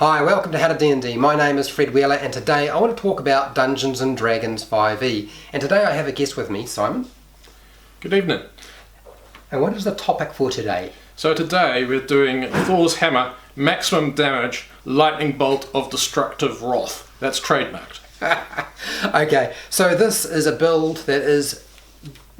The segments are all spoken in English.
Hi, welcome to HowtoDandD. My name is Fred Wheeler and today I want to talk about Dungeons & Dragons 5e. And today I have a guest with me, Simon. Good evening. And what is the topic for today? So today we're doing Thor's Hammer, maximum damage, lightning bolt of destructive wrath. That's trademarked. Okay, so this is a build that is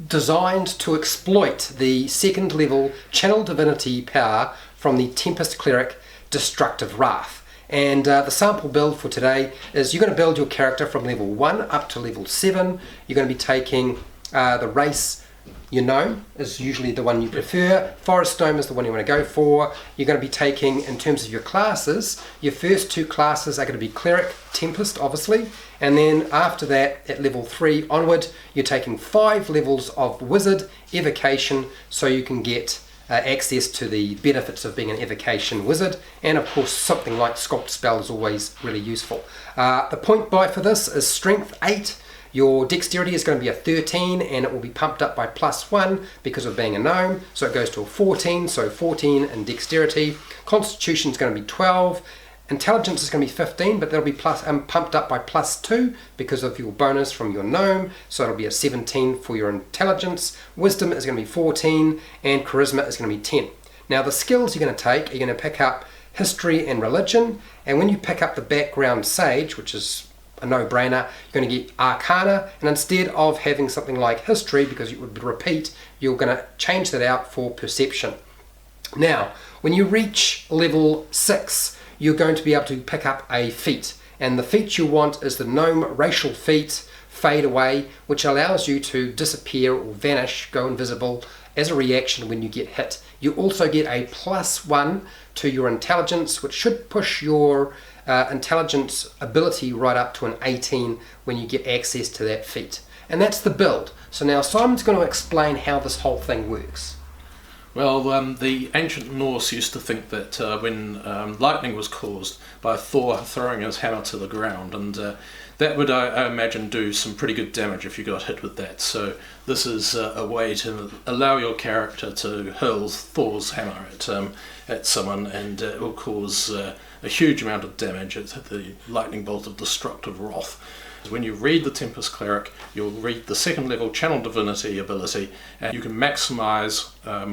designed to exploit the second level channel divinity power from the Tempest cleric Destructive Wrath. And the sample build for today is you're going to build your character from level 1 up to level 7. You're going to be taking the race, your gnome is usually the one you prefer. Forest gnome is the one you want to go for. You're going to be taking, in terms of your classes, your first two classes are going to be cleric, tempest obviously, and then after that at level 3 onward you're taking 5 levels of wizard evocation so you can get access to the benefits of being an evocation wizard, and of course something like sculpt spell is always really useful. The point buy for this is strength 8. Your dexterity is going to be a 13 and it will be pumped up by +1 because of being a gnome, so it goes to a 14, so 14 in dexterity. Constitution is going to be 12. Intelligence is going to be 15, but that'll be pumped up by +2 because of your bonus from your gnome, so it'll be a 17 for your intelligence. Wisdom is going to be 14 and charisma is going to be 10. Now the skills you're going to take, you're going to pick up history and religion, and when you pick up the background sage, which is a no-brainer, you're going to get arcana, and instead of having something like history because it would repeat, you're going to change that out for perception. Now when you reach level 6 you're going to be able to pick up a feat, and the feat you want is the gnome racial feat fade away, which allows you to disappear or vanish, go invisible as a reaction when you get hit. You also get a +1 to your intelligence, which should push your intelligence ability right up to an 18 when you get access to that feat. And that's the build. So now Simon's going to explain how this whole thing works. Well, the ancient Norse used to think that when lightning was caused by Thor throwing his hammer to the ground, and that would, I imagine, do some pretty good damage if you got hit with that. So this is a way to allow your character to hurl Thor's hammer at someone, and it will cause a huge amount of damage. It's the lightning bolt of destructive wrath. When you read the Tempest Cleric, you'll read the second level Channel Divinity ability, and you can maximize,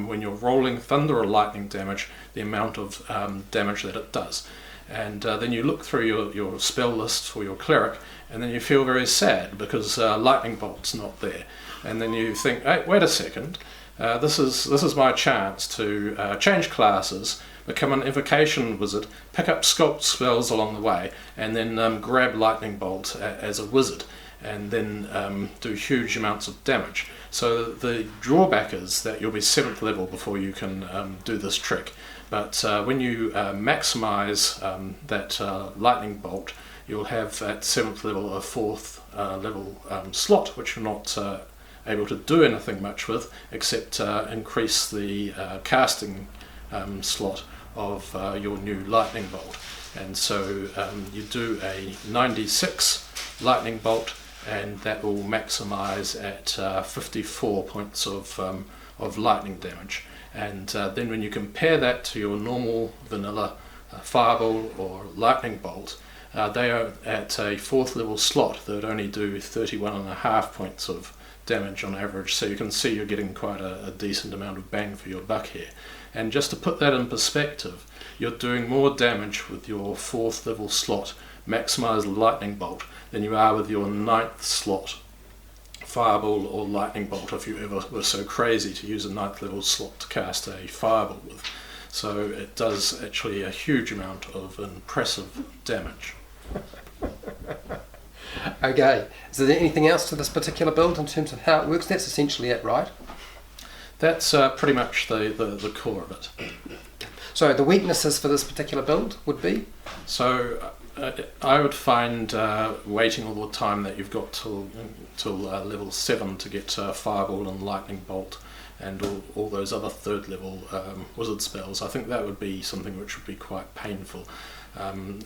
when you're rolling thunder or lightning damage, the amount of damage that it does. And then you look through your spell list for your cleric, and then you feel very sad because lightning bolt's not there. And then you think, hey, wait a second, this is my chance to change classes, become an evocation wizard, pick up sculpt spells along the way, and then grab lightning bolt as a wizard, and then do huge amounts of damage. So the drawback is that you'll be 7th level before you can do this trick. But when you maximize that lightning bolt, you'll have at 7th level a 4th level slot, which you're not able to do anything much with except increase the casting slot of your new lightning bolt. And so you do a 96 lightning bolt, and that will maximize at 54 points of lightning damage. And then when you compare that to your normal vanilla fireball or lightning bolt, they are at a 4th level slot that would only do 31.5 points of damage on average, so you can see you're getting quite a decent amount of bang for your buck here. And just to put that in perspective, you're doing more damage with your 4th level slot maximized lightning bolt than you are with your 9th slot fireball or lightning bolt, if you ever were so crazy to use a 9th level slot to cast a fireball with. So it does actually a huge amount of impressive damage. Okay, is there anything else to this particular build in terms of how it works? That's essentially it, right? That's pretty much the core of it. So the weaknesses for this particular build would be? So I would find waiting all the time that you've got till level 7 to get Fireball and Lightning Bolt and all those other 3rd level wizard spells. I think that would be something which would be quite painful.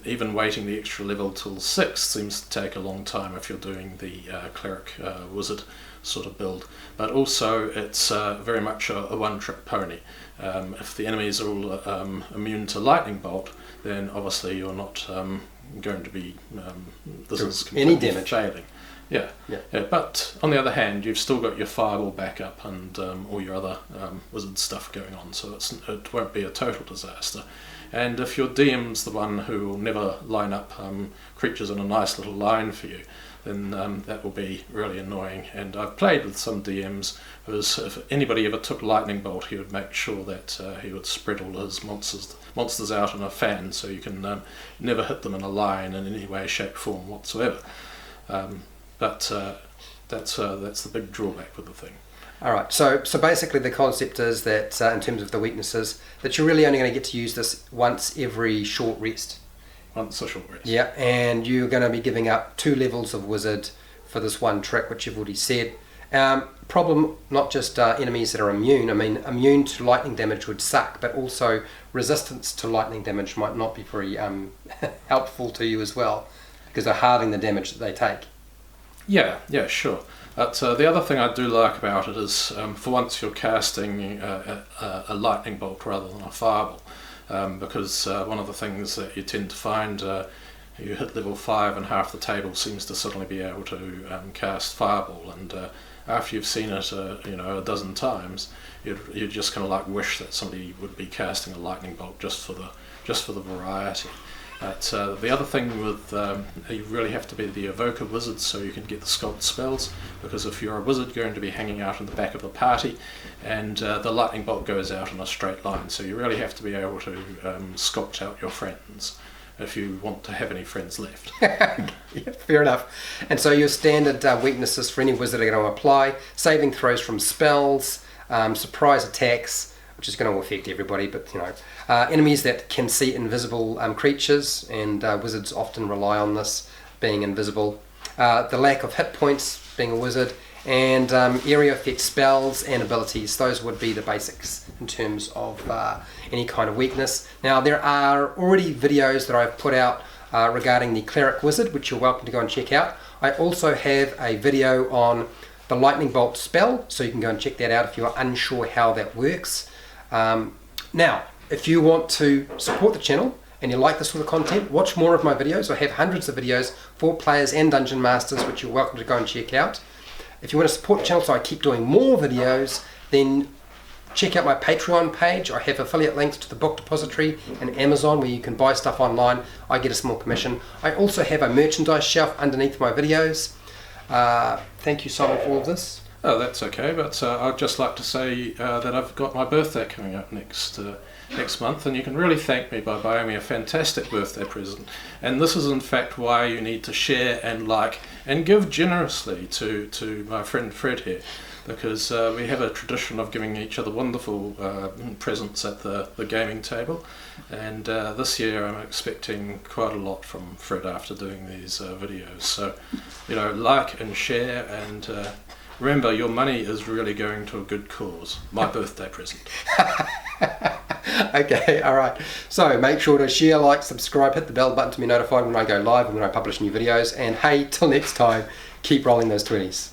Even waiting the extra level till 6 seems to take a long time if you're doing the cleric wizard sort of build, but also it's very much a one-trick pony. If the enemies are all immune to lightning bolt, then obviously you're not going to be this is any completely damage failing. Yeah. But on the other hand, you've still got your fireball backup and all your other wizard stuff going on, so it won't be a total disaster. And if your DM's the one who will never line up creatures in a nice little line for you, then that will be really annoying. And I've played with some DMs who's, if anybody ever took Lightning Bolt, he would make sure that he would spread all his monsters out in a fan, so you can never hit them in a line in any way, shape, form whatsoever. But that's the big drawback with the thing. All right, so basically the concept is that in terms of the weaknesses, that you're really only going to get to use this once every short rest. Once a short rest. Yeah, and you're going to be giving up 2 levels of wizard for this one trick, which you've already said. Problem, not just enemies that are immune. I mean, immune to lightning damage would suck, but also resistance to lightning damage might not be very helpful to you as well, because they're halving the damage that they take. Yeah, sure. But the other thing I do like about it is, for once you're casting a lightning bolt rather than a fireball, because one of the things that you tend to find, you hit level 5 and half the table seems to suddenly be able to cast fireball, and after you've seen it a dozen times, you'd just kind of like wish that somebody would be casting a lightning bolt just for the variety. But the other thing with you really have to be the evoker wizard so you can get the sculpt spells, because if you're a wizard going to be hanging out in the back of the party and the lightning bolt goes out in a straight line, so you really have to be able to sculpt out your friends if you want to have any friends left. Yeah, fair enough. And so your standard weaknesses for any wizard are going to apply: saving throws from spells, surprise attacks, which is going to affect everybody, but enemies that can see invisible creatures, and wizards often rely on this, being invisible. The lack of hit points, being a wizard, and area effect spells and abilities. Those would be the basics in terms of any kind of weakness. Now, there are already videos that I've put out regarding the cleric wizard, which you're welcome to go and check out. I also have a video on the lightning bolt spell, so you can go and check that out if you are unsure how that works. Now, if you want to support the channel and you like this sort of content, watch more of my videos. I have hundreds of videos for players and dungeon masters, which you're welcome to go and check out. If you want to support the channel so I keep doing more videos, then check out my Patreon page. I have affiliate links to the book depository and Amazon, where you can buy stuff online. I get a small commission. I also have a merchandise shelf underneath my videos. Thank you, Simon, for all of this. Oh, that's okay, but I'd just like to say that I've got my birthday coming up next month, and you can really thank me by buying me a fantastic birthday present. And this is in fact why you need to share and like and give generously to my friend Fred here, because we have a tradition of giving each other wonderful presents at the gaming table, and this year I'm expecting quite a lot from Fred after doing these videos. So, like and share, and remember, your money is really going to a good cause. My birthday present. Okay, alright. So make sure to share, like, subscribe, hit the bell button to be notified when I go live and when I publish new videos. And hey, till next time, keep rolling those 20s.